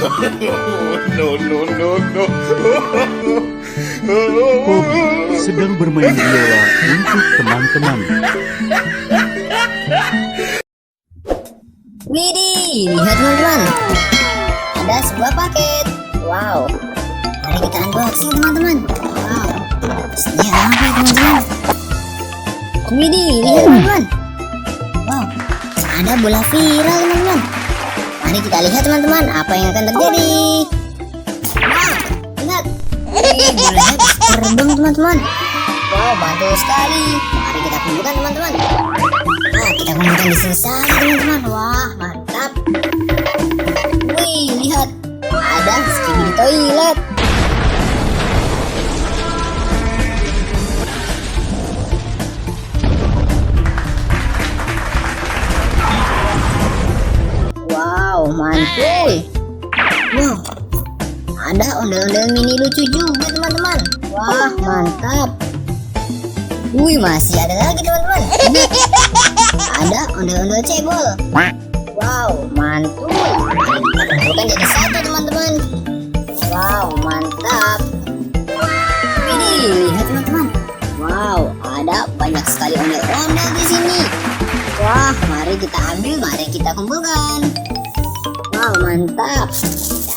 No, no, no, no. Bobby sedang bermain biola untuk teman-teman. Widih, lihat teman-teman, ada sebuah paket. Wow, mari kita unboxing teman-teman. Wow, isinya apa teman-teman? Widih, lihat teman-teman. Wow, ada bola viral teman-teman. Mari kita lihat teman-teman apa yang akan terjadi. Wow, lihat, bolanya terbang teman-teman. Wow, mantul sekali. Mari kita kumpulkan teman-teman. Nah, kita kumpulkan di sini saja teman-teman. Wah, mantap. Wih, lihat, ada Skibidi Toilet. Wow, mantul. Wow, ada ondel-ondel mini lucu juga teman-teman. Wah, mantap. Wih, masih ada lagi teman-teman. Ada ondel-ondel cebol. Wow, mantul. Kita kumpulkan jadi satu teman-teman. Wow, mantap. Widih, lihat teman-teman. Wow, ada banyak sekali ondel-ondel di sini. Wah, mari kita ambil, mari kita kumpulkan. Wow, mantap.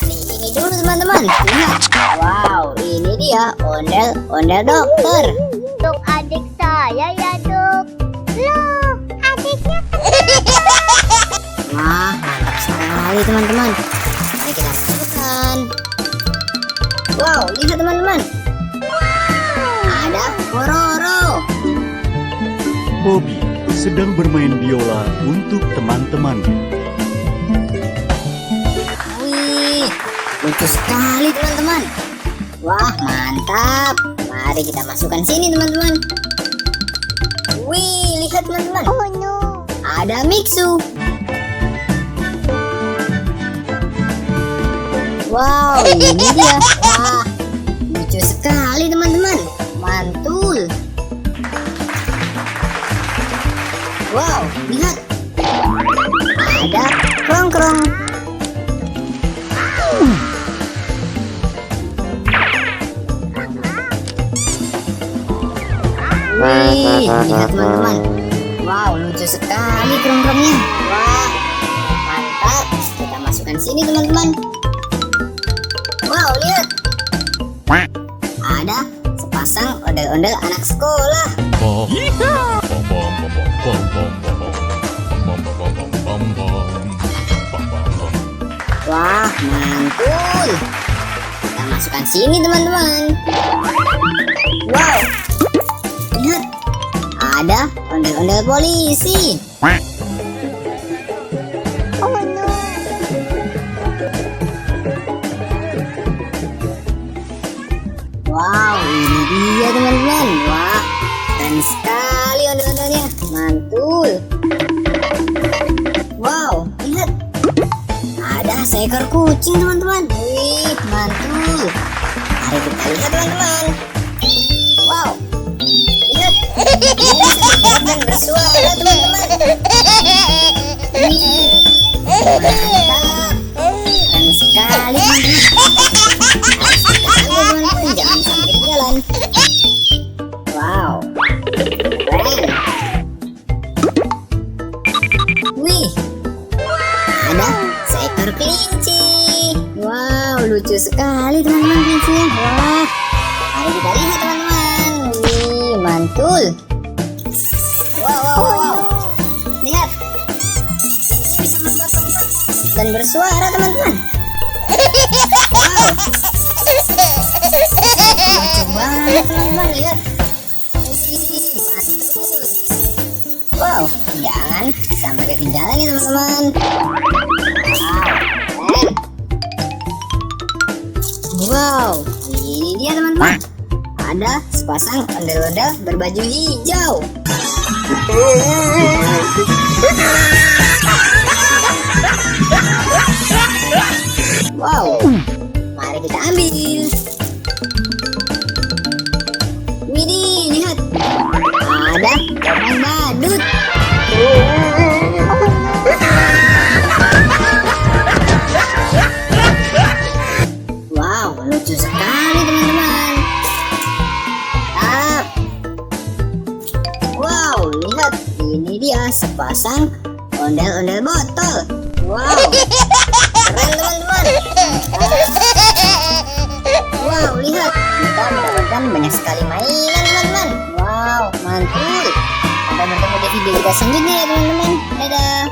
Dari ini dulu teman-teman. Lihat. Wow, ini dia ondel-ondel dokter. Untuk adik saya ya dok. Loh, adiknya Wah, mantap sekali teman-teman. Mari kita masukkan. Wow, lihat teman-teman. Ada Pororo. Bobby sedang bermain biola untuk teman-teman. Wih, lucu sekali teman-teman. Wah, mantap. Mari kita masukkan sini teman-teman. Wih, lihat teman-teman. oh no. Ada Mixu. Wow, ini dia. Wah, lucu sekali teman-teman. Mantul. Wow, lihat. Ada Krong-krong. Wih, lihat teman-teman. Wow, lucu sekali Krong-krongnya. Wah, mantap. Kita masukkan sini teman-teman. Wow, lihat. Ada sepasang ondel-ondel anak sekolah. Wah, mantul. Kita masukkan sini teman-teman. Wow, lihat. Ada ondel-ondel polisi. Oh no. Wow, ini dia teman-teman. Wah, keren sekali ondel-ondelnya. Mantul. Wow, lihat. Ada seekor kucing teman-teman. Wih, mantul. Mari kita lihat teman-teman. Wow, lihat. Ini bergerak dan bersuara teman-teman. Wih, mantap. Keren sekali teman-teman. Jangan sampai ketinggalan. Wow, keren. Wih, ada seekor kelinci. Wow, lucu sekali teman-teman kelincinya. Wah, mari kita lihat teman-teman. Wih, mantul. Wow, wow, wow, wow. Lihat, ini bisa melompat-lompat dan bersuara teman-teman. Wow, lucu banget teman-teman, lihat. Wow, jangan sampai ketinggalan nih teman-teman. Wow, ini dia teman-teman. Ada sepasang ondel-ondel berbaju hijau. Wow, mari kita ambil. Widih, lihat. Ada orang badut. lihat, ini dia sepasang ondel-ondel botol. Wow, keren teman-teman. Wow, lihat, kita mendapatkan banyak sekali mainan teman-teman. Wow, mantul. Sampai bertemu di video kita selanjutnya ya teman-teman. Dadah.